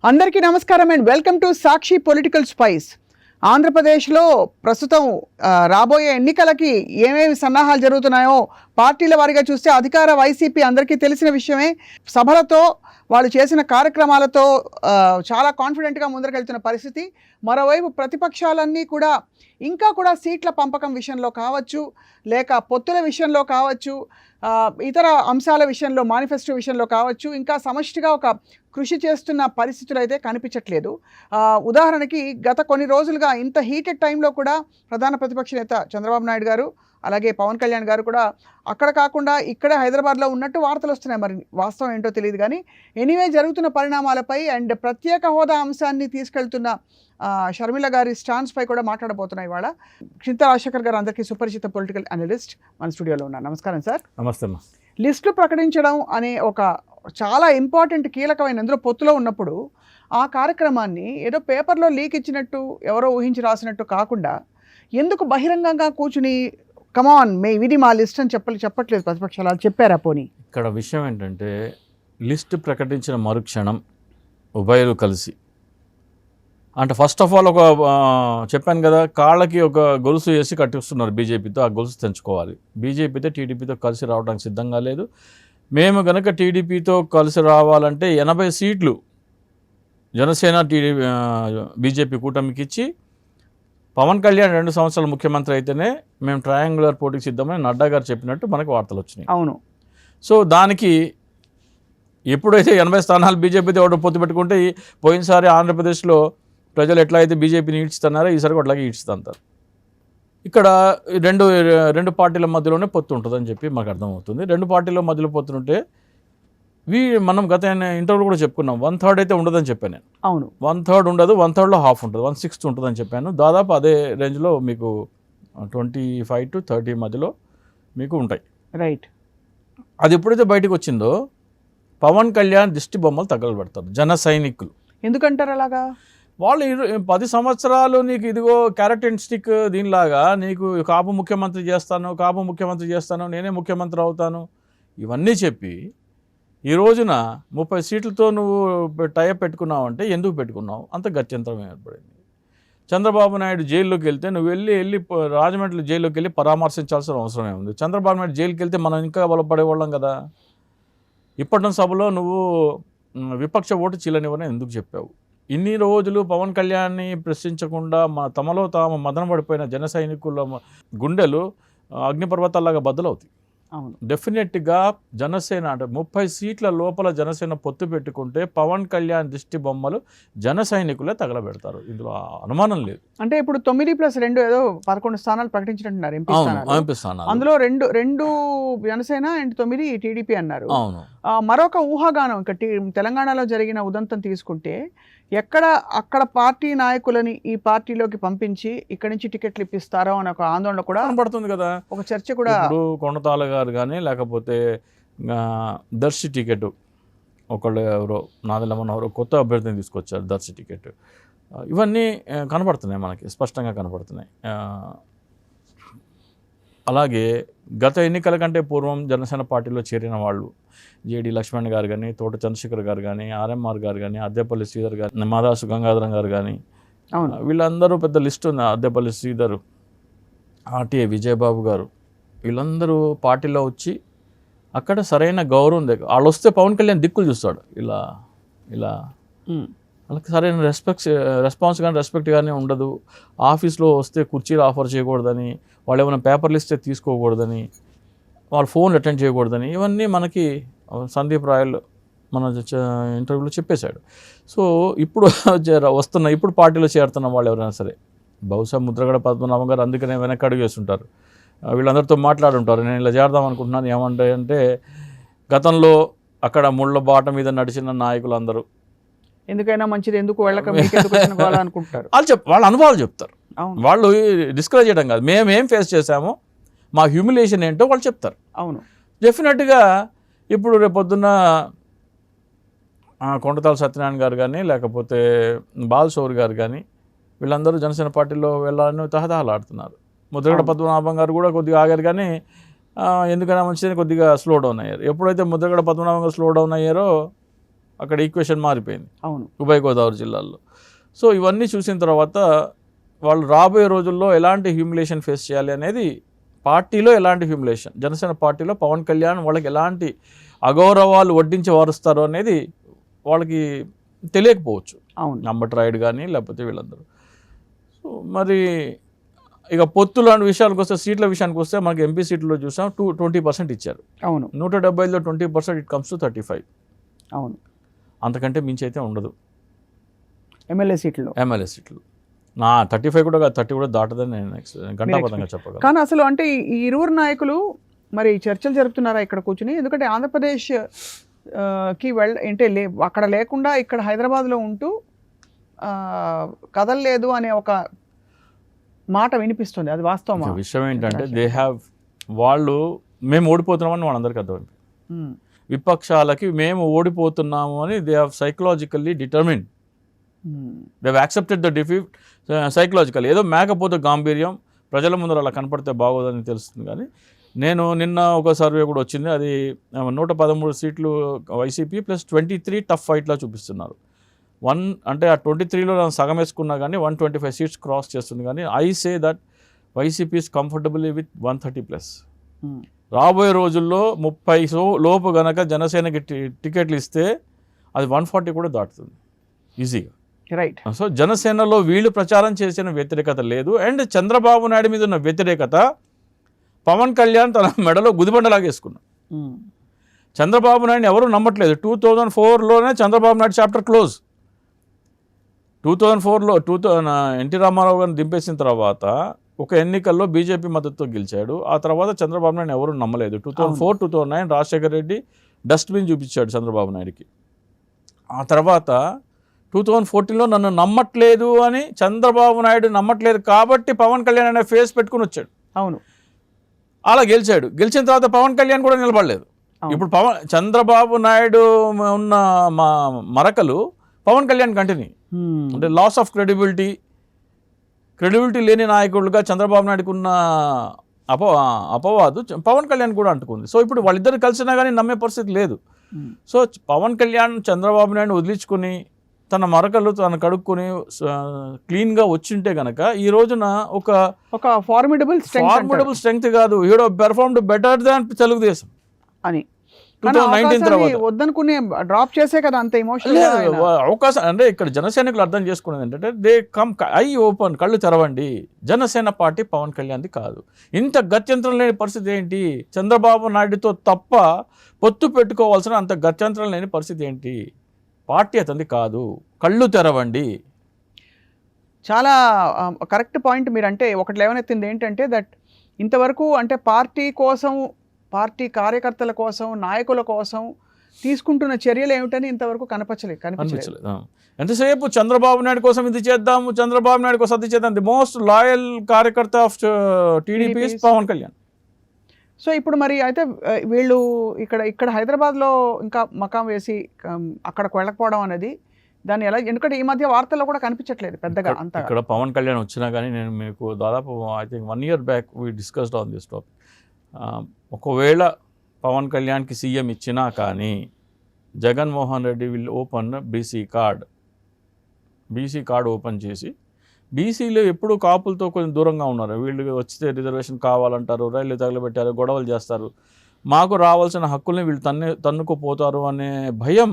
అందరికీ నమస్కారం and welcome to Sakshi political spice. ఆంధ్రప్రదేశ్లో ప్రస్తుతం రాబోయే ఎన్నికలకి ఏమేమి సన్నాహాలు జరుగుతున్నాయో పార్టీల వారీగా చూస్తే అధికార వైసీపీ అందరికీ తెలిసిన విషయమే. సభలతో వాళ్ళు చేసిన కార్యక్రమాలతో చాలా కాన్ఫిడెంట్గా ముందరకెళ్తున్న పరిస్థితి. మరోవైపు ప్రతిపక్షాలన్నీ కూడా ఇంకా కూడా సీట్ల పంపకం విషయంలో కావచ్చు, లేక పొత్తుల విషయంలో కావచ్చు, ఇతర అంశాల విషయంలో, మేనిఫెస్టో విషయంలో కావచ్చు, ఇంకా సమష్టిగా ఒక కృషి చేస్తున్న పరిస్థితులు అయితే కనిపించట్లేదు. ఉదాహరణకి గత కొన్ని రోజులుగా ఇంత హీటెడ్ టైంలో కూడా ప్రధాన ప్రతిపక్ష నేత చంద్రబాబు నాయుడు గారు, అలాగే పవన్ కళ్యాణ్ గారు కూడా అక్కడ కాకుండా ఇక్కడ హైదరాబాద్లో ఉన్నట్టు వార్తలు వస్తున్నాయి. మరి వాస్తవం ఏంటో తెలియదు కానీ ఎనీవే జరుగుతున్న పరిణామాలపై అండ్ ప్రత్యేక హోదా అంశాన్ని తీసుకెళ్తున్న షర్మిల గారి స్టాండ్స్పై కూడా మాట్లాడబోతున్నాయి. ఇవాళ చింతా రాజశేఖర్ గారు అందరికీ సుపరిచిత పొలిటికల్ అనలిస్ట్ మన స్టూడియోలో ఉన్నారు. నమస్కారం సార్. నమస్తే అమ్మా. లిస్టులు ప్రకటించడం అనే ఒక చాలా ఇంపార్టెంట్ కీలకమైన అందులో పొత్తులో ఉన్నప్పుడు ఆ కార్యక్రమాన్ని ఏదో పేపర్లో లీక్ ఇచ్చినట్టు ఎవరో ఊహించి రాసినట్టు కాకుండా ఎందుకు బహిరంగంగా కూర్చుని కమాన్ ఇది మా లిస్ట్ అని చెప్పట్లేదు ప్రతిపక్షాలు? అది చెప్పారా పోనీ? ఇక్కడ విషయం ఏంటంటే లిస్ట్ ప్రకటించిన మరుక్షణం ఉభయలు కలిసి అంటే ఫస్ట్ ఆఫ్ ఆల్ ఒక చెప్పాను కదా, కాళ్ళకి ఒక గొలుసు వేసి కట్టిస్తున్నారు బీజేపీతో. ఆ గొలుసు తెంచుకోవాలి. బీజేపీతో టీడీపీతో కలిసి రావడానికి సిద్ధంగా లేదు. మేము కనుక టీడీపీతో కలిసి రావాలంటే 80 సీట్లు జనసేన బీజేపీ కూటమికి ఇచ్చి పవన్ కళ్యాణ్ 2 సంవత్సరాలు ముఖ్యమంత్రి అయితేనే మేము ట్రయాంగులర్ పోటీకి సిద్ధమని నడ్డా గారు చెప్పినట్టు మనకు వార్తలు వచ్చినాయి. అవును. సో దానికి ఎప్పుడైతే 80 స్థానాలు బీజేపీతో ఎవడో పొత్తు పెట్టుకుంటే పోయినసారి ఆంధ్రప్రదేశ్లో ప్రజలు ఎట్లా అయితే బీజేపీని ఈడ్చుతున్నారో ఈసారి అట్లాగే ఈడ్చుతుంటారు. ఇక్కడ రెండు పార్టీల మధ్యలోనే పొత్తు ఉంటుందని చెప్పి మాకు అర్థమవుతుంది. 2 పార్టీల మధ్యలో పొత్తుంటే మనం గత ఇంటర్వ్యూలో కూడా చెప్పుకున్నాం. 1/3 అయితే ఉండదని చెప్పాను నేను. అవును, 1/3 ఉండదు, 1/3లో హాఫ్ ఉంటుంది, 1/6 ఉంటుందని చెప్పాను. దాదాపు అదే రేంజ్లో మీకు 25 to 30 మధ్యలో మీకు ఉంటాయి. రైట్. అది ఎప్పుడైతే బయటకు వచ్చిందో పవన్ కళ్యాణ్ దిష్టి బొమ్మలు తగలబెడతారు జన సైనికులు. ఎందుకంటారు అలాగా? వాళ్ళు 10 సంవత్సరాలు నీకు ఇదిగో క్యారెట్ అండ్ స్టిక్ దీనిలాగా నీకు కాపు ముఖ్యమంత్రి చేస్తాను, నేనే ముఖ్యమంత్రి అవుతాను ఇవన్నీ చెప్పి ఈ రోజున 30 సీట్లతో నువ్వు టైప్ పెట్టుకున్నావు అంటే ఎందుకు పెట్టుకున్నావు? అంత గత్యంతరం ఏర్పడింది. చంద్రబాబు నాయుడు జైల్లోకి వెళ్తే నువ్వు వెళ్ళి రాజమండ్రి జైల్లోకి వెళ్ళి పరామర్శించాల్సిన అవసరమే ఉంది. చంద్రబాబు నాయుడు జైలుకి వెళ్తే మనం ఇంకా బలపడేవాళ్ళం కదా. ఇప్పటి సభలో నువ్వు విపక్ష ఓటు చీలనివ్వని ఎందుకు చెప్పావు? ఇన్ని రోజులు పవన్ కళ్యాణ్ని ప్రశ్నించకుండా తమలో తాము మదన పడిపోయిన జన సైనికుల గుండెలు అగ్నిపర్వతాల్లాగా బద్దలవుతాయి. అవును, డెఫినెట్గా జనసేన అంటే 30 సీట్ల లోపల జనసేన పొత్తు పెట్టుకుంటే పవన్ కళ్యాణ్ దిష్టి బొమ్మలు జన సైనికులే తగలబెడతారు. ఇందులో అనుమానం లేదు. అంటే ఇప్పుడు 9+2 ఏదో 11 స్థానాలు ప్రకటించినట్టున్నారు ఎంపీ స్థానాలు. అందులో రెండు జనసేన అండ్ 9 టీడీపీ అన్నారు. అవును. మరొక ఊహాగానం ఇక తెలంగాణలో జరిగిన ఉదంతం తీసుకుంటే అక్కడ పార్టీ నాయకులని ఈ పార్టీలోకి పంపించి ఇక్కడి నుంచి టికెట్లు ఇప్పిస్తారో అని ఒక ఆందోళన కూడా పడుతుంది కదా, ఒక చర్చ కూడా. ఇప్పుడు కొండతాల గారు కానీ లేకపోతే దర్శి టికెట్ ఒకళ్ళు ఎవరో నాదలమ్మన్న ఎవరో కొత్త అభ్యర్థిని తీసుకొచ్చారు, దర్శి టికెట్. ఇవన్నీ కనపడుతున్నాయి, మనకి స్పష్టంగా కనపడుతున్నాయి. అలాగే గత ఎన్నికల కంటే పూర్వం జనసేన పార్టీలో చేరిన వాళ్ళు జేడి లక్ష్మణ్ గారు కానీ, తోట చంద్రశేఖర్ గారు కానీ, ఆర్ఎంఆర్ గారు కానీ, అద్దెపల్లి శ్రీధర్ గారు, మాదాసు గంగాధరం గారు కానీ, వీళ్ళందరూ పెద్ద లిస్ట్ ఉంది. అద్దెపల్లి శ్రీధర్, ఆర్టీఏ విజయబాబు గారు, వీళ్ళందరూ పార్టీలో వచ్చి అక్కడ సరైన గౌరవం దగ్గర వాళ్ళు వస్తే పవన్ కళ్యాణ్ దిక్కులు చూస్తాడు. ఇలా వాళ్ళకి సరైన రెస్పాన్స్ కానీ రెస్పెక్ట్ కానీ ఉండదు. ఆఫీస్లో వస్తే కుర్చీలు ఆఫర్ చేయకూడదని, వాళ్ళు ఏమైనా పేపర్లు ఇస్తే తీసుకోకూడదని, వాళ్ళు ఫోన్ అటెండ్ చేయకూడదని, ఇవన్నీ మనకి సందీప్ రాయల్ మన ఇంటర్వ్యూలో చెప్పేశాడు. సో ఇప్పుడు ఇప్పుడు పార్టీలో చేరుతున్న వాళ్ళు ఎవరైనా సరే బహుశా ముద్రగడ పద్మనాభం గారు అందుకనే వెనక్కి అడుగు వేస్తుంటారు. వీళ్ళందరితో మాట్లాడుంటారు, నేను ఇలా చేద్దాం అనుకుంటున్నాను. ఏమంటాయంటే గతంలో అక్కడ ముళ్ళ బాట మీద నడిచిన నాయకులు అందరూ ఎందుకైనా మంచిది, ఎందుకు వెళ్ళక అనుకుంటారు. వాళ్ళ అనుభవాలు చెప్తారు. వాళ్ళు డిస్కరేజ్ చేయడం కాదు, మేమేం ఫేస్ చేశామో మా హ్యూమిలేషన్ ఏంటో వాళ్ళు చెప్తారు. అవును, డెఫినెట్గా ఇప్పుడు రేపొద్దున్న కొండతాల సత్యనారాయణ గారు కానీ లేకపోతే బాలశౌరి గారు కానీ వీళ్ళందరూ జనసేన పార్టీలో వెళ్ళాలని తహతహలాడుతున్నారు. ముద్రగడ పద్మనాభం గారు కూడా కొద్దిగా ఆగారు కానీ ఎందుకైనా మంచిదని కొద్దిగా స్లో డౌన్ అయ్యారు. ఎప్పుడైతే ముద్రగడ పద్మనాభం గారు స్లో డౌన్ అయ్యారో అక్కడ ఈక్వేషన్ మారిపోయింది అవును. ఉభయ గోదావరి జిల్లాల్లో. సో ఇవన్నీ చూసిన తర్వాత వాళ్ళు రాబోయే రోజుల్లో ఎలాంటి హ్యూమిలేషన్ ఫేస్ చేయాలి అనేది, పార్టీలో ఎలాంటి హ్యూమిలేషన్, జనసేన పార్టీలో పవన్ కళ్యాణ్ వాళ్ళకి ఎలాంటి అగౌరవాలు వడ్డించి వారుస్తారు అనేది వాళ్ళకి తెలియకపోవచ్చు. అవును. అంబట్రాయుడు కానీ లేకపోతే వీళ్ళందరూ. సో మరి ఇక పొత్తు లాంటి విషయాలకు వస్తే, సీట్ల విషయానికి వస్తే మనకి ఎంపీ సీట్లో చూసాం 20% ఇచ్చారు. అవును. 170లో 20% ఇట్ కమ్స్ టు 35. అవును. అంతకంటే మించి అయితే ఉండదు ఎమ్మెల్యే సీట్లు. 35 కూడా కాదు, 30 కూడా దాటదని నేను గంటాపదంగా చెప్పగలను. కానీ అసలు అంటే ఈ ఇరువురు నాయకులు మరి చర్చలు జరుపుతున్నారా ఇక్కడ కూర్చుని? ఎందుకంటే ఆంధ్రప్రదేశ్ కి అంటే అక్కడ లేకుండా ఇక్కడ హైదరాబాద్లో ఉంటూ కదలలేదు అనే ఒక మాట వినిపిస్తుంది. అది వాస్తవమా? విషయం ఏంటంటే వాళ్ళు మేము ఓడిపోతున్నామని వాళ్ళందరికీ అర్థమైంది. విపక్షాలకి మేము ఓడిపోతున్నాము అని they have psychologically determined. They have accepted the defeat psychological. ఏదో మేకపోతే గాంభీర్యం ప్రజల ముందర అలా కనపడితే బాగోదని తెలుస్తుంది. కానీ నేను నిన్న ఒక సర్వే కూడా వచ్చింది, అది 113 సీట్లు వైసీపీ ప్లస్ 23 టఫ్ ఫైట్లా చూపిస్తున్నారు. అంటే ఆ 23లో నేను సగం వేసుకున్నా కానీ 125 సీట్స్ క్రాస్ చేస్తుంది. కానీ I say that YCP is comfortably with 130+. రాబోయే రోజుల్లో 30 లోపు గనక జనసేనకి టికెట్లు ఇస్తే అది 140 కూడా దాటుతుంది ఈజీగా. రైట్. సో జనసేనలో వీళ్ళు ప్రచారం చేసిన వ్యతిరేకత లేదు. అండ్ చంద్రబాబు నాయుడు మీద ఉన్న వ్యతిరేకత పవన్ కళ్యాణ్ తన మెడలో గుదిబండలాగేసుకున్నాడు. చంద్రబాబు నాయుడు ఎవరు నమ్మట్లేదు. 2004లోనే చంద్రబాబు నాయుడు చాప్టర్ క్లోజ్. 2004లో ఎన్టీ రామారావు గారిని దింపేసిన తర్వాత ఒక ఎన్నికల్లో బీజేపీ మద్దతుతో గెలిచాడు. ఆ తర్వాత చంద్రబాబు నాయుడు ఎవరు నమ్మలేదు. 2004, 2009 రాజశేఖర రెడ్డి డస్ట్బిన్ చూపించాడు చంద్రబాబు నాయుడికి. ఆ తర్వాత 2014లో నన్ను నమ్మట్లేదు అని చంద్రబాబు నాయుడు నమ్మట్లేదు కాబట్టి పవన్ కళ్యాణ్ అనే ఫేస్ పెట్టుకుని వచ్చాడు. అవును. అలా గెలిచాడు. గెలిచిన తర్వాత పవన్ కళ్యాణ్ కూడా నిలబడలేదు. ఇప్పుడు చంద్రబాబు నాయుడు ఉన్న మరకలు పవన్ కళ్యాణ్ కంటిన్యూ. అంటే లాస్ ఆఫ్ క్రెడిబిలిటీ లేని నాయకుడుగా చంద్రబాబు నాయుడుకు ఉన్న అపవాదు పవన్ కళ్యాణ్ కూడా అంటుకుంది. సో ఇప్పుడు వాళ్ళిద్దరు కలిసినా కానీ నమ్మే పరిస్థితి లేదు. సో పవన్ కళ్యాణ్ చంద్రబాబు నాయుడు వదిలించుకొని తన మరకలు తను కడుక్కొని క్లీన్గా వచ్చింటే కనుక ఈ రోజున ఒక ఫార్మిడబుల్ స్ట్రెంగ్త్ కాదు, హీడో పెర్ఫార్మ్డ్ బెటర్ దాన్ తెలుగుదేశం అని 2019 తర్వాత వద్దనుకునే డ్రాప్ చేసే కదా అంత ఎమోషనల్ అవకాశం. అంటే ఇక్కడ జనసేనకులు అర్థం చేసుకునేది ఏంటంటే దే కమ్ ఐ ఓపెన్, కళ్ళు తెరవండి. జనసేన పార్టీ పవన్ కళ్యాణ్ది కాదు. ఇంత గత్యంతరం లేని పరిస్థితి ఏంటి? చంద్రబాబు నాయుడుతో తప్ప పొత్తు పెట్టుకోవాల్సిన అంత గత్యంతరం లేని పరిస్థితి ఏంటి? పార్టీ అతనిది కాదు, కళ్ళు తెరవండి. చాలా కరెక్ట్ పాయింట్ మీరు. అంటే ఒకటి లేవనెత్తింది ఏంటంటే దట్ ఇంతవరకు అంటే పార్టీ కోసం, పార్టీ కార్యకర్తల కోసం, నాయకుల కోసం తీసుకుంటున్న చర్యలు ఏమిటని ఇంతవరకు కనిపించలేదు. ఎంతసేపు చంద్రబాబు నాయుడు కోసం ఇది చేద్దాము, చంద్రబాబు నాయుడు కోసం అది చేద్దాం. ది మోస్ట్ లాయల్ కార్యకర్త of TDP Pawan Kalyan. So ఇప్పుడు మరి అయితే వీళ్ళు ఇక్కడ హైదరాబాద్లో ఇంకా మకాం వేసి అక్కడికి వెళ్ళకపోవడం అనేది దాన్ని ఎలా, ఎందుకంటే ఈ మధ్య వార్తల్లో కూడా కనిపించట్లేదు పెద్దగా అంతా. ఇక్కడ పవన్ కళ్యాణ్ వచ్చినా కానీ నేను మీకు దాదాపు I think 1 year back we discussed on this topic. ఒకవేళ పవన్ కళ్యాణ్కి సీఎం ఇచ్చినా కానీ Jaganmohan Reddy will open BC card open చేసి, బీసీలో ఎప్పుడు కాపులతో కొంచెం దూరంగా ఉన్నారు. వీళ్ళు వచ్చితే రిజర్వేషన్ కావాలంటారు, రైళ్లు తగలబెట్టారు, గొడవలు చేస్తారు, మాకు రావాల్సిన హక్కుల్ని వీళ్ళు తన్నుకుపోతారు అనే భయం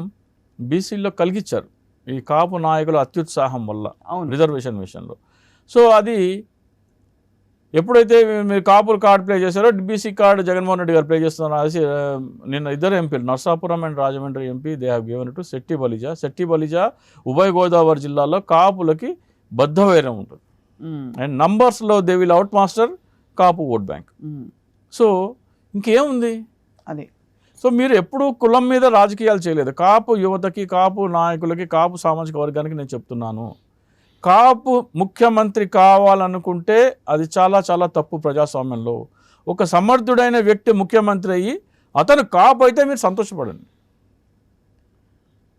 బీసీలో కలిగించారు ఈ కాపు నాయకుల అత్యుత్సాహం వల్ల రిజర్వేషన్ విషయంలో. సో అది ఎప్పుడైతే మీరు కాపులు కార్డు ప్లే చేశారో బీసీ కార్డు జగన్మోహన్ రెడ్డి గారు ప్లే చేస్తున్నారు. నిన్న ఇద్దరు ఎంపీలు Narsapuram and Rajahmundry MP they have given to Shetty Balija ఉభయ గోదావరి జిల్లాలో కాపులకి బద్ధవైరం ఉంటుంది. అండ్ నంబర్స్లో they will out master Kapu vote bank. So ఇంకేముంది అది. సో మీరు ఎప్పుడూ కులం మీద రాజకీయాలు చేయలేదు. కాపు యువతకి, కాపు నాయకులకి, కాపు సామాజిక వర్గానికి నేను చెప్తున్నాను, కాపు ముఖ్యమంత్రి కావాలనుకుంటే అది చాలా చాలా తప్పు ప్రజాస్వామ్యంలో. ఒక సమర్థుడైన వ్యక్తి ముఖ్యమంత్రి అయ్యి అతను కాపు అయితే మీరు సంతోషపడండి.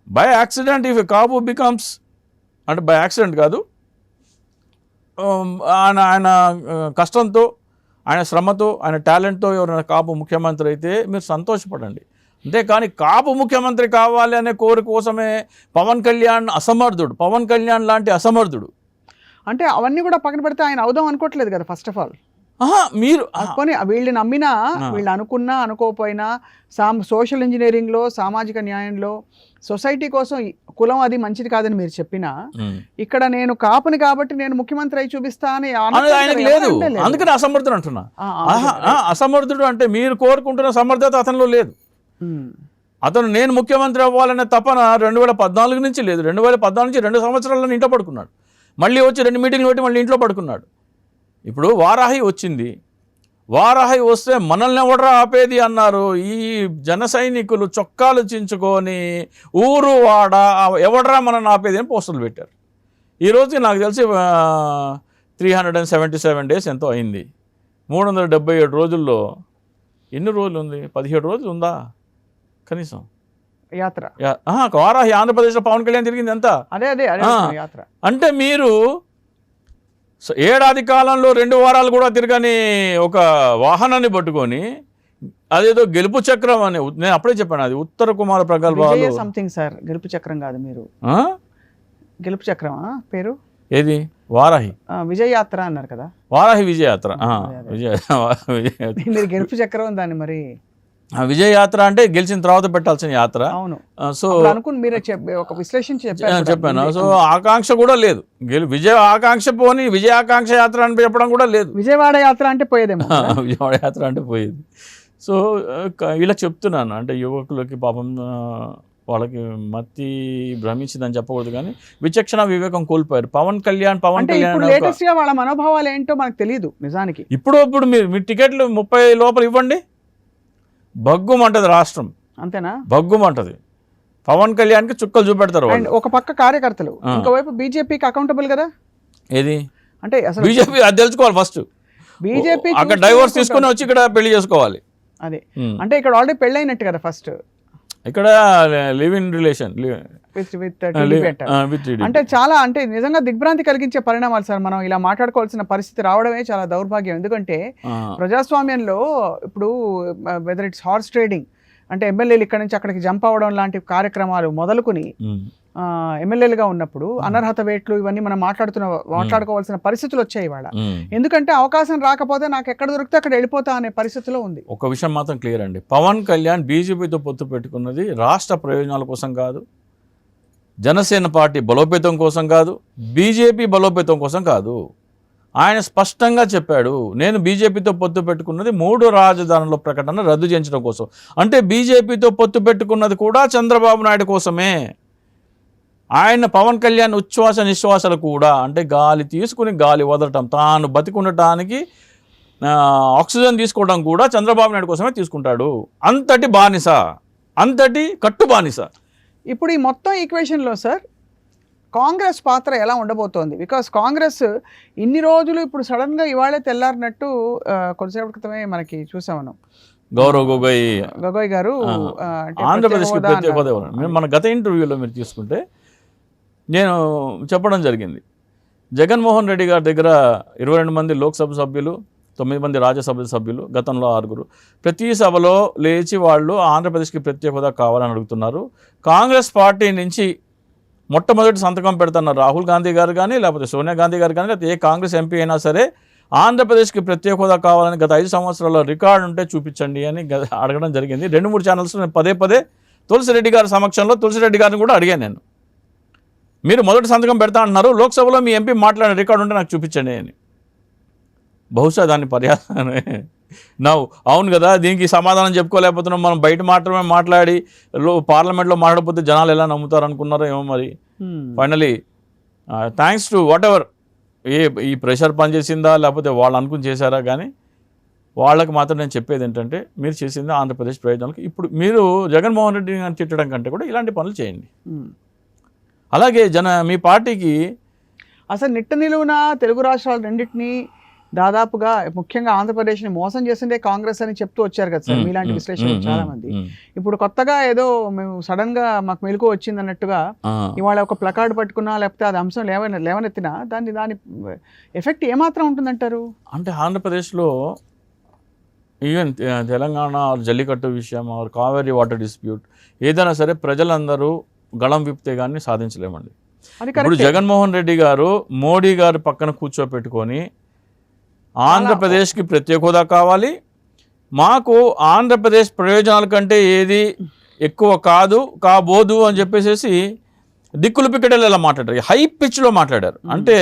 By accident if Kapu becomes, అంటే బై యాక్సిడెంట్ కాదు, ఆయన కష్టంతో, ఆయన శ్రమతో, ఆయన టాలెంట్తో ఎవరైనా కాపు ముఖ్యమంత్రి అయితే మీరు సంతోషపడండి. అంతేకాని కాపు ముఖ్యమంత్రి కావాలి అనే కోరిక కోసమే పవన్ కళ్యాణ్ అసమర్థుడు, పవన్ కళ్యాణ్ లాంటి అసమర్థుడు. అంటే అవన్నీ కూడా పక్కన పెడితే ఆయన అవుదాం అనుకోవట్లేదు కదా ఫస్ట్ ఆఫ్ ఆల్. మీరు పోనీ వీళ్ళు నమ్మినా, వీళ్ళు అనుకున్నా అనుకోకపోయినా, సోషల్ ఇంజనీరింగ్లో, సామాజిక న్యాయంలో, సొసైటీ కోసం కులం అది మంచిది కాదని మీరు చెప్పినా, ఇక్కడ నేను కాపుని కాబట్టి నేను ముఖ్యమంత్రి అయి చూపిస్తా అని ఆయనకు లేదు. అందుకని అసమర్థుడు అంటున్నా. అసమర్థుడు అంటే మీరు కోరుకుంటున్న సమర్థత అతనిలో లేదు. అతను నేను ముఖ్యమంత్రి అవ్వాలనే తపన 2014 నుంచి లేదు. 2014 నుంచి 2 సంవత్సరాలను ఇంట్లో పడుకున్నాడు. మళ్ళీ వచ్చి 2 మీటింగ్లు పెట్టి మళ్ళీ ఇంట్లో పడుకున్నాడు. ఇప్పుడు వారాహి వచ్చింది. వారాహి వస్తే మనల్ని ఎవడరా ఆపేది అన్నారు. ఈ జన సైనికులు చొక్కాలు చించుకొని ఊరు వాడ ఎవడరా మనల్ని ఆపేది అని పోస్టులు పెట్టారు. ఈరోజు నాకు తెలిసి 377 days ఎంతో అయింది. 377 రోజుల్లో ఎన్ని రోజులు ఉంది? 17 రోజులు ఉందా కనీసం యాత్ర? వారాహి ఆంధ్రప్రదేశ్లో పవన్ కళ్యాణ్ తిరిగింది ఎంత? అదే యాత్ర. అంటే మీరు ఏడాది కాలంలో 2 వారాలు కూడా తిరగని ఒక వాహనాన్ని పట్టుకొని అదేదో గెలుపు చక్రం అని, నేను అప్పుడే చెప్పాను, అది ఉత్తర కుమార ప్రగల్భాలు సంథింగ్ సార్. గెలుపు చక్రం కాదు, మీరు గెలుపు చక్రమా పేరు? ఏది? వారాహి విజయ యాత్ర అన్నారు కదా. వారాహి విజయయాత్ర. మీరు గెలుపు చక్రం దాన్ని మరి విజయయాత్ర అంటే గెలిచిన తర్వాత పెట్టాల్సిన యాత్ర. అవును. సో అనుకుని మీరే ఒక విశ్లేషణ చెప్పాను. సో ఆకాంక్ష కూడా లేదు. విజయ ఆకాంక్ష పోని విజయాకాంక్ష యాత్ర అని చెప్పడం కూడా లేదు. విజయవాడ యాత్ర అంటే పోయేదేమో. విజయవాడ యాత్ర అంటే పోయేది. సో ఇలా చెప్తున్నాను. అంటే యువకులకి పాపం వాళ్ళకి మత్తి భ్రమించిందని చెప్పకూడదు, కానీ విచక్షణ వివేకం కోల్పోయారు. పవన్ కళ్యాణ్ లేటెస్ట్ గా వాళ్ళ మనోభావాలు ఏంటో మనకు తెలియదు నిజానికి. ఇప్పుడు మీరు టికెట్లు 30 లోపల ఇవ్వండి, భగ్గుమంటది రాష్ట్రం. అంతేనా? భగ్గుమంటది. పవన్ కళ్యాణ్కి చుక్కలు చూపెడతారు. ఒక పక్క కార్యకర్తలు, ఇంకోవైపు బీజేపీకి అకౌంటబుల్ కదా. ఏది అంటే అసలు బీజేపీ అది తెలుసుకోవాలి ఫస్ట్. బీజేపీ అక్కడ డైవోర్స్ తీసుకొని వచ్చి ఇక్కడ పెళ్లి చేసుకోవాలి. అదే అంటే ఇక్కడ ఆల్రెడీ పెళ్ళైనట్టు కదా ఫస్ట్. ఇక్కడ లివ్ ఇన్ రిలేషన్ అంటే చాలా అంటే నిజంగా దిగ్భ్రాంతి కలిగించే పరిణామాలు సార్. మనం ఇలా మాట్లాడుకోవాల్సిన పరిస్థితి రావడమే చాలా దౌర్భాగ్యం. ఎందుకంటే ప్రజాస్వామ్యంలో ఇప్పుడు వెదర్ ఇట్స్ హార్స్ ట్రేడింగ్ అంటే ఎమ్మెల్యేలు ఇక్కడ నుంచి అక్కడికి జంప్ అవ్వడం లాంటి కార్యక్రమాలు మొదలుకొని ఎమ్మెల్యేలుగా ఉన్నప్పుడు అనర్హత వేట్లు ఇవన్నీ మనం మాట్లాడుకోవాల్సిన పరిస్థితులు వచ్చాయి ఇవాళ. ఎందుకంటే అవకాశం రాకపోతే నాకు ఎక్కడ దొరికితే అక్కడ వెళ్ళిపోతా అనే పరిస్థితిలో ఉంది. ఒక విషయం మాత్రం క్లియర్ అండి, పవన్ కళ్యాణ్ బీజేపీతో పొత్తు పెట్టుకున్నది రాష్ట్ర ప్రయోజనాల కోసం కాదు, జనసేన పార్టీ బలోపేతం కోసం కాదు, బీజేపీ బలోపేతం కోసం కాదు. ఆయన స్పష్టంగా చెప్పాడు, నేను బీజేపీతో పొత్తు పెట్టుకున్నది 3 రాజధానుల ప్రకటన రద్దు చేయించడం కోసం. అంటే బీజేపీతో పొత్తు పెట్టుకున్నది కూడా చంద్రబాబు నాయుడు కోసమే. ఆయన పవన్ కళ్యాణ్ ఉచ్ఛ్వాస నిశ్వాసాలు కూడా, అంటే గాలి తీసుకుని గాలి వదలటం, తాను బతికుండటానికి ఆక్సిజన్ తీసుకోవడం కూడా చంద్రబాబు నాయుడు కోసమే తీసుకుంటాడు. అంతటి బానిస, అంతటి కట్టు బానిస. ఇప్పుడు ఈ మొత్తం ఈక్వేషన్లో సార్ కాంగ్రెస్ పాత్ర ఎలా ఉండబోతోంది? బికాస్ కాంగ్రెస్ ఇన్ని రోజులు ఇప్పుడు సడన్గా ఇవాళే తెల్లారినట్టు కొద్దిసేపటి క్రితమే మనకి చూసాం మనం. గౌరవ్ గొగోయ్ గారు ఆంధ్రప్రదేశ్కి ప్రత్యేక హోదా. మన గత ఇంటర్వ్యూలో మీరు తీసుకుంటే నేను చెప్పడం జరిగింది, జగన్మోహన్ రెడ్డి గారి దగ్గర 22 మంది లోక్సభ సభ్యులు, 9 మంది రాజ్యసభ సభ్యులు, గతంలో 6. ప్రతి సభలో లేచి వాళ్ళు ఆంధ్రప్రదేశ్కి ప్రత్యేక హోదా కావాలని అడుగుతున్నారు. కాంగ్రెస్ పార్టీ నుంచి మొట్టమొదటి సంతకం పెడుతున్న రాహుల్ గాంధీ గారు కానీ, లేకపోతే సోనియా గాంధీ గారు కానీ, లేకపోతే ఏ కాంగ్రెస్ ఎంపీ అయినా సరే ఆంధ్రప్రదేశ్కి ప్రత్యేక హోదా కావాలని గత 5 సంవత్సరాల రికార్డు ఉంటే చూపించండి అని అడగడం జరిగింది. 2-3 ఛానల్స్ నేను పదే తులసిరెడ్డి గారి సమక్షంలో తులసిరెడ్డి గారిని కూడా అడిగాను నేను, మీరు మొదటి సంతకం పెడతా అంటున్నారు, లోక్సభలో మీ ఎంపీ మాట్లాడిన రికార్డు ఉంటే నాకు చూపించండి అని. బహుశా దాన్ని పర్యాసనే అవును కదా, దీనికి సమాధానం చెప్పుకోలేకపోతున్నాం, మనం బయట మాట్లాడి పార్లమెంట్లో మాట్లాడకపోతే జనాలు ఎలా నమ్ముతారు అనుకున్నారో ఏమో మరి. Finally thanks to what ever, ఈ ప్రెషర్ పనిచేసిందా లేకపోతే వాళ్ళు అనుకుని చేశారా, కానీ వాళ్ళకి మాత్రం నేను చెప్పేది ఏంటంటే, మీరు చేసింది ఆంధ్రప్రదేశ్ ప్రయోజనాలకు. ఇప్పుడు మీరు జగన్మోహన్ రెడ్డిని అని తిట్టడం కంటే కూడా ఇలాంటి పనులు చేయండి. అలాగే మీ పార్టీకి అసలు నిట్ట నిలువున తెలుగు రాష్ట్రాలు రెండింటినీ దాదాపుగా ముఖ్యంగా ఆంధ్రప్రదేశ్ని మోసం చేసిందే కాంగ్రెస్ అని చెప్తూ వచ్చారు కదా సార్ మీలాంటి విశ్లేషకులు చాలా మంది. ఇప్పుడు కొత్తగా ఏదో మేము సడన్ గా మాకు మెలకు వచ్చింది అన్నట్టుగా ఇవాళ ఒక ప్లకార్డ్ పట్టుకున్నా లేకపోతే అది అంశం లేవనెత్తినా దాని ఎఫెక్ట్ ఏమాత్రం ఉంటుందంటారు? అంటే ఆంధ్రప్రదేశ్లో ఈవెన్ తెలంగాణ జల్లికట్టు విషయం ఆర్ కావేరీ వాటర్ డిస్ప్యూట్ ఏదైనా సరే ప్రజలందరూ గళం విప్తే కానీ సాధించలేమండి. అది ఇప్పుడు కరెక్టే. జగన్మోహన్ రెడ్డి గారు మోడీ గారు పక్కన కూర్చోపెట్టుకొని ఆంధ్రప్రదేశ్కి ప్రత్యేక హోదా కావాలి, మాకు ఆంధ్రప్రదేశ్ ప్రయోజనాల కంటే ఏది ఎక్కువ కాదు కాబోదు అని చెప్పేసి దిక్కులు పిక్కడలు ఇలా మాట్లాడారు, హై పిచ్లో మాట్లాడారు. అంటే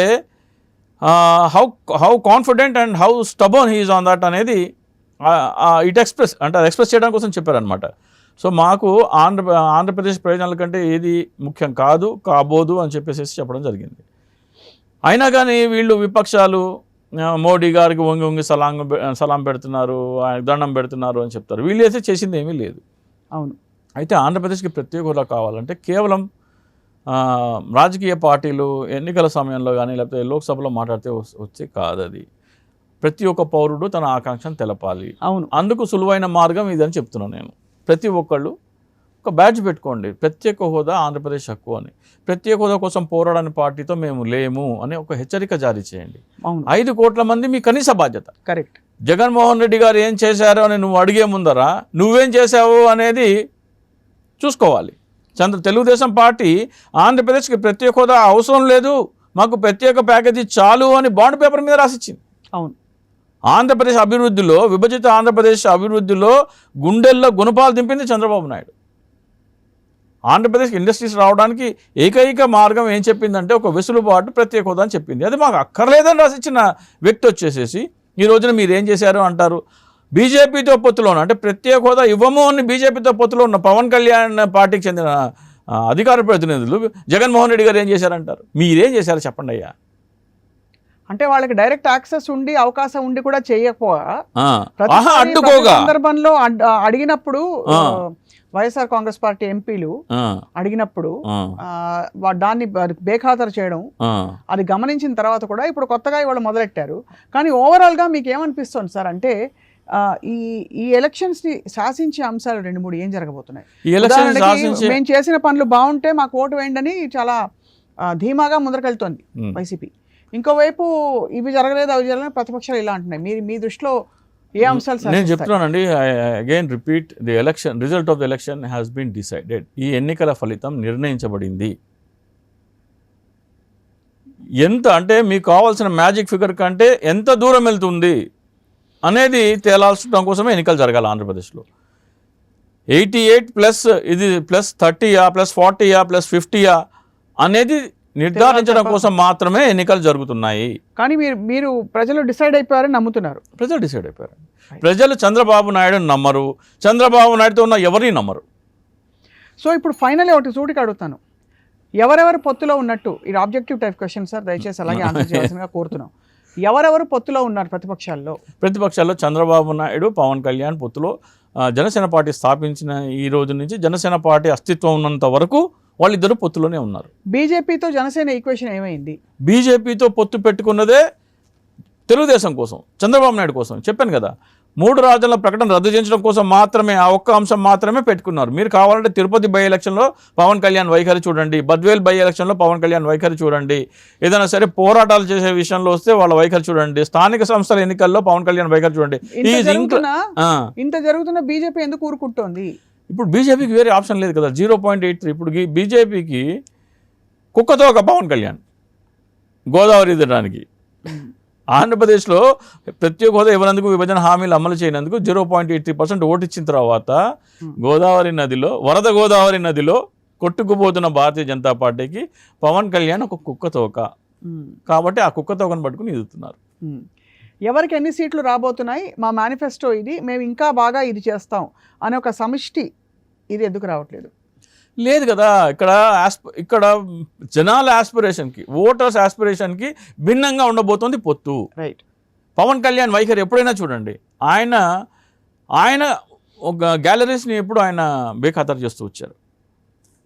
how confident and how stubborn he is on that అనేది ఇట్ ఎక్స్ప్రెస్ అంటే అది ఎక్స్ప్రెస్ చేయడం కోసం చెప్పారనమాట. సో మాకు ఆంధ్రప్రదేశ్ ప్రయోజనాల కంటే ఏది ముఖ్యం కాదు కాబోదు అని చెప్పేసి చెప్పడం జరిగింది. అయినా కానీ వీళ్ళు విపక్షాలు మోడీ గారికి వంగి వంగి సలాం పెడుతున్నారు, దండం పెడుతున్నారు అని చెప్తారు. వీళ్ళు అయితే చేసింది ఏమీ లేదు. అవును. అయితే ఆంధ్రప్రదేశ్కి ప్రత్యేక హోదా కావాలంటే కేవలం రాజకీయ పార్టీలు ఎన్నికల సమయంలో కానీ లేకపోతే లోక్సభలో మాట్లాడితే వచ్చే కాదు. అది ప్రతి ఒక్క పౌరుడు తన ఆకాంక్షను తెలపాలి. అవును. అందుకు సులువైన మార్గం ఇదని చెప్తున్నాను నేను. ప్రతి ఒక్కళ్ళు ఒక బ్యాడ్జ్ పెట్టుకోండి, ప్రత్యేక హోదా ఆంధ్రప్రదేశ్ హక్కు అని. ప్రత్యేక హోదా కోసం పోరాడని పార్టీతో మేము లేము అని ఒక హెచ్చరిక జారీ చేయండి. 5 కోట్ల మంది మీ కనీస బాధ్యత. కరెక్ట్. జగన్మోహన్ రెడ్డి గారు ఏం చేశారు అని నువ్వు అడిగే ముందర నువ్వేం చేశావు అనేది చూసుకోవాలి. తెలుగుదేశం పార్టీ ఆంధ్రప్రదేశ్కి ప్రత్యేక హోదా అవసరం లేదు, మాకు ప్రత్యేక ప్యాకేజీ చాలు అని బాండ్ పేపర్ మీద రాసిచ్చింది. అవును. ఆంధ్రప్రదేశ్ అభివృద్ధిలో, విభజిత ఆంధ్రప్రదేశ్ అభివృద్ధిలో గుండెల్లో గుణపాలు దింపింది చంద్రబాబు నాయుడు. ఆంధ్రప్రదేశ్కి ఇండస్ట్రీస్ రావడానికి ఏకైక మార్గం ఏం చెప్పిందంటే ఒక వెసులుబాటు ప్రత్యేక హోదా అని చెప్పింది. అది మాకు అక్కర్లేదని రాసిచ్చిన వ్యక్తి వచ్చేసేసి ఈ రోజున మీరు ఏం చేశారు అంటారు. బీజేపీతో పొత్తులో అంటే ప్రత్యేక హోదా ఇవ్వము అని బీజేపీతో పొత్తులో ఉన్న పవన్ కళ్యాణ్ పార్టీకి చెందిన అధికార ప్రతినిధులు జగన్మోహన్ రెడ్డి గారు ఏం చేశారంటారు. మీరేం చేశారు చెప్పండి అయ్యా. అంటే వాళ్ళకి డైరెక్ట్ యాక్సెస్ ఉండి అవకాశం ఉండి కూడా చేయకపోగా అడ్డుకోగా సందర్భంలో అడిగినప్పుడు వైఎస్ఆర్ కాంగ్రెస్ పార్టీ ఎంపీలు అడిగినప్పుడు దాన్ని బేఖాతరు చేయడం, అది గమనించిన తర్వాత కూడా ఇప్పుడు కొత్తగా ఇవాళ మొదలెట్టారు. కానీ ఓవరాల్గా మీకు ఏమనిపిస్తుంది సార్ అంటే ఈ ఎలక్షన్స్ ని శాసించే అంశాలు 2-3 ఏం జరగబోతున్నాయి? మేము చేసిన పనులు బాగుంటే మాకు ఓటు వేయండి అని చాలా ధీమాగా ముందరకెళ్తోంది వైసీపీ. ఇంకోవైపు ఇవి జరగలేదు అవి జరగలేదు ప్రతిపక్షాలు ఇలా అంటున్నాయి. మీ దృష్టిలో ఏ అంశాలు? నేను చెప్తున్నానండి, again repeat, the election result of the election has been decided. ఈ ఎన్నికల ఫలితం నిర్ణయించబడింది. ఎంత అంటే మీకు కావాల్సిన మ్యాజిక్ ఫిగర్ కంటే ఎంత దూరం వెళ్తుంది అనేది తేలాల్సడం కోసమే ఎన్నికలు జరగాలి ఆంధ్రప్రదేశ్లో. 88 ప్లస్ ఇది ప్లస్ 30 ప్లస్ 40 ప్లస్ 50 అనేది నిర్ధారించడం కోసం మాత్రమే ఎన్నికలు జరుగుతున్నాయి. కానీ మీరు ప్రజలు డిసైడ్ అయిపోయారని నమ్ముతున్నారు? ప్రజలు డిసైడ్ అయిపోయారు. ప్రజలు చంద్రబాబు నాయుడు నమ్మరు, చంద్రబాబు నాయుడుతో ఉన్న ఎవరిని నమ్మరు. సో ఇప్పుడు ఫైనల్ ఒకటి సూటికి అడుగుతాను, ఎవరెవరు పొత్తులో ఉన్నట్టు, ఇది ఆబ్జెక్టివ్ టైప్ క్వశ్చన్ సార్, దయచేసి అలాగే ఆన్సర్ చేయాల్సిందిగా కోరుతున్నాం. ఎవరెవరు పొత్తులో ఉన్నారు ప్రతిపక్షాల్లో? చంద్రబాబు నాయుడు, పవన్ కళ్యాణ్ పొత్తులో. జనసేన పార్టీ స్థాపించిన ఈ రోజు నుంచి జనసేన పార్టీ అస్తిత్వం ఉన్నంత వరకు వాళ్ళిద్దరూ పొత్తులోనే ఉన్నారు. బీజేపీతో జనసేన ఈక్వేషన్ ఏమైంది? బీజేపీతో పొత్తు పెట్టుకున్నదే తెలుగుదేశం కోసం, చంద్రబాబు నాయుడు కోసం. చెప్పాను కదా, 3 రాజ్యాల ప్రకటన రద్దు చేయించడం కోసం మాత్రమే, ఆ ఒక్క అంశం మాత్రమే పెట్టుకున్నారు. మీరు కావాలంటే తిరుపతి బై ఎలక్షన్లో పవన్ కళ్యాణ్ వైఖరి చూడండి, బద్వేల్ బై ఎలక్షన్లో పవన్ కళ్యాణ్ వైఖరి చూడండి, ఏదైనా సరే పోరాటాలు చేసే విషయంలో వస్తే వాళ్ళ వైఖరి చూడండి, స్థానిక సంస్థల ఎన్నికల్లో పవన్ కళ్యాణ్ వైఖరి చూడండి. ఇంత జరుగుతున్న బీజేపీ ఎందుకు ఊరుకుంటోంది? ఇప్పుడు బీజేపీకి వేరే ఆప్షన్ లేదు కదా. 0.83 ఇప్పుడు బీజేపీకి కుక్కతో ఒక పవన్ కళ్యాణ్ గోదావరి ఎదడానికి. ఆంధ్రప్రదేశ్లో ప్రత్యేక హోదా ఇవ్వనందుకు, విభజన హామీలు అమలు చేయనందుకు 0.83% ఓటు ఇచ్చిన తర్వాత గోదావరి నదిలో, వరద గోదావరి నదిలో కొట్టుకుపోతున్న భారతీయ జనతా పార్టీకి పవన్ కళ్యాణ్ ఒక కుక్కతోక. కాబట్టి ఆ కుక్కతోకను పట్టుకుని ఎదుగుతున్నారు. ఎవరికి ఎన్ని సీట్లు రాబోతున్నాయి, మా మేనిఫెస్టో ఇది, మేము ఇంకా బాగా ఇది చేస్తాం అనే ఒక సమిష్టి ఇది ఎందుకు రావట్లేదు? లేదు కదా. ఇక్కడ జనాల ఆస్పిరేషన్కి, ఓటర్స్ ఆస్పిరేషన్కి భిన్నంగా ఉండబోతోంది పొత్తు. రైట్. పవన్ కళ్యాణ్ వైఖరి ఎప్పుడైనా చూడండి, ఆయన ఒక గ్యాలరీస్ని ఎప్పుడు ఆయన బేఖాతరు చేస్తూ వచ్చారు.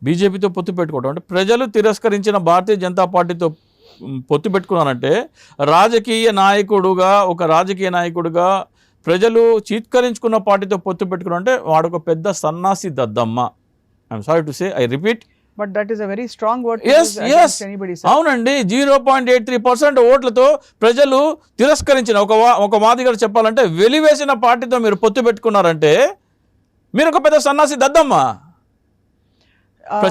బీజేపీతో పొత్తు పెట్టుకోవడం అంటే ప్రజలు తిరస్కరించిన భారతీయ జనతా పార్టీతో పొత్తు పెట్టుకున్నారంటే ఒక రాజకీయ నాయకుడుగా ప్రజలు చీత్కరించుకున్న పార్టీతో పొత్తు పెట్టుకున్నారంటే వాడొక పెద్ద సన్నాసి దద్దమ్మ. I'm sorry to say, I repeat, but that is a very strong word. Yes. అవునండి, 0.83% ఓట్లతో ప్రజలు తిరస్కరించిన ఒక మాదిగా చెప్పాలంటే వెలివేసిన పార్టీతో మీరు పొత్తు పెట్టుకున్నారంటే మీరు ఒక పెద్ద సన్నాసి దద్దమ్మ.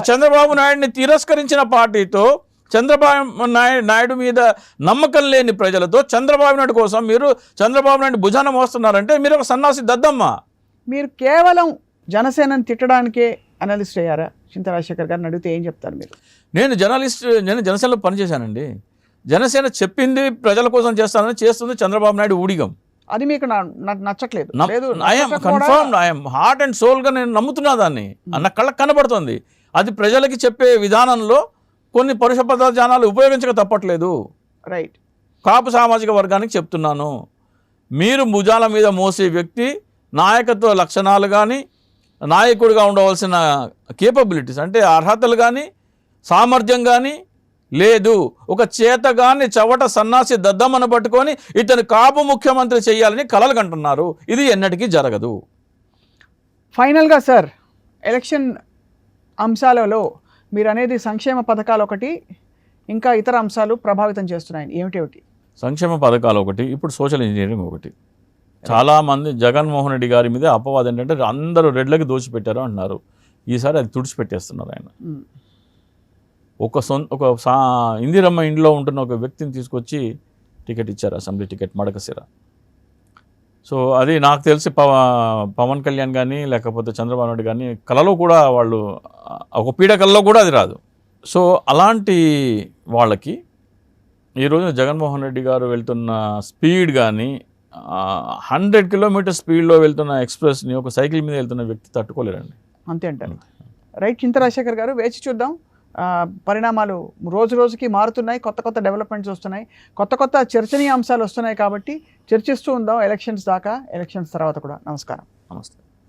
చంద్రబాబు నాయుడిని తిరస్కరించిన పార్టీతో, చంద్రబాబు నాయుడు మీద నమ్మకం లేని ప్రజలతో చంద్రబాబు నాయుడు కోసం మీరు చంద్రబాబు నాయుడు భుజాన మోస్తున్నారంటే మీరు ఒక సన్నాసి దద్దమ్మ. మీరు కేవలం జనసేనని తిట్టడానికే అనలిస్ట్ అయ్యారా? చింతా రాజశేఖర్ గారిని అడిగితే ఏం చెప్తారు మీరు? నేను జనసేనలో పనిచేశానండి. జనసేన చెప్పింది ప్రజల కోసం చేస్తానని చేస్తుంది చంద్రబాబు నాయుడు ఊడిగం. అది మీకు నచ్చట్లేదు? ఐఎమ్ హార్ట్ అండ్ సోల్గా నేను నమ్ముతున్నా దాన్ని. అన్న కళ్ళకు కనబడుతుంది. అది ప్రజలకి చెప్పే విధానంలో కొన్ని పరుష పదజానాలు ఉపయోగించక తప్పట్లేదు. రైట్. కాపు సామాజిక వర్గానికి చెప్తున్నాను, మీరు భుజాల మీద మోసే వ్యక్తి నాయకత్వ లక్షణాలు కానీ, నాయకుడిగా ఉండవలసిన కేపబిలిటీస్ అంటే అర్హతలు కానీ, సామర్థ్యం కానీ లేదు. ఒక చేతగాని చవట సన్నాసి దద్దమ్మను పట్టుకొని ఇతను కాపు ముఖ్యమంత్రి చేయాలని కలలు కంటున్నారు. ఇది ఎన్నటికీ జరగదు. ఫైనల్గా సార్, ఎలక్షన్ అంశాలలో మీరు అనేది సంక్షేమ పథకాలు ఒకటి, ఇంకా ఇతర అంశాలు ప్రభావితం చేస్తున్నాయి, ఏమిటి? సంక్షేమ పథకాలు ఒకటి, ఇప్పుడు సోషల్ ఇంజనీరింగ్ ఒకటి. చాలామంది జగన్మోహన్ రెడ్డి గారి మీద అపవాదం ఏంటంటే అందరూ రెడ్లకి దోచిపెట్టారు అంటున్నారు. ఈసారి అది తుడిచిపెట్టేస్తున్నారు ఆయన. ఒక ఇందిరమ్మ ఇంట్లో ఉంటున్న ఒక వ్యక్తిని తీసుకొచ్చి టికెట్ ఇచ్చారు, అసెంబ్లీ టికెట్, మడకసిర. సో అది నాకు తెలిసి పవన్ కళ్యాణ్ కానీ లేకపోతే చంద్రబాబు నాయుడు కానీ కళలో కూడా వాళ్ళు ఒక పీడకల్లో కూడా అది రాదు. సో అలాంటి వాళ్ళకి ఈరోజు జగన్మోహన్ రెడ్డి గారు వెళ్తున్న స్పీడ్ కానీ 100 కిలోమీటర్ స్పీడ్లో వెళ్తున్న ఎక్స్ప్రెస్ని ఒక సైకిల్ మీద వెళ్తున్న వ్యక్తి తట్టుకోలేరండి. అంతే అంటారు. రైట్. చింతా రాజశేఖర్ గారు, వేచి చూద్దాం. పరిణామాలు రోజు రోజుకి మారుతున్నాయి, కొత్త డెవలప్మెంట్స్ వస్తున్నాయి, కొత్త చర్చనీయాంశాలు వస్తున్నాయి. కాబట్టి చర్చిస్తూ ఉందాం ఎలక్షన్స్ దాకా, ఎలక్షన్స్ తర్వాత కూడా. నమస్కారం. నమస్తే.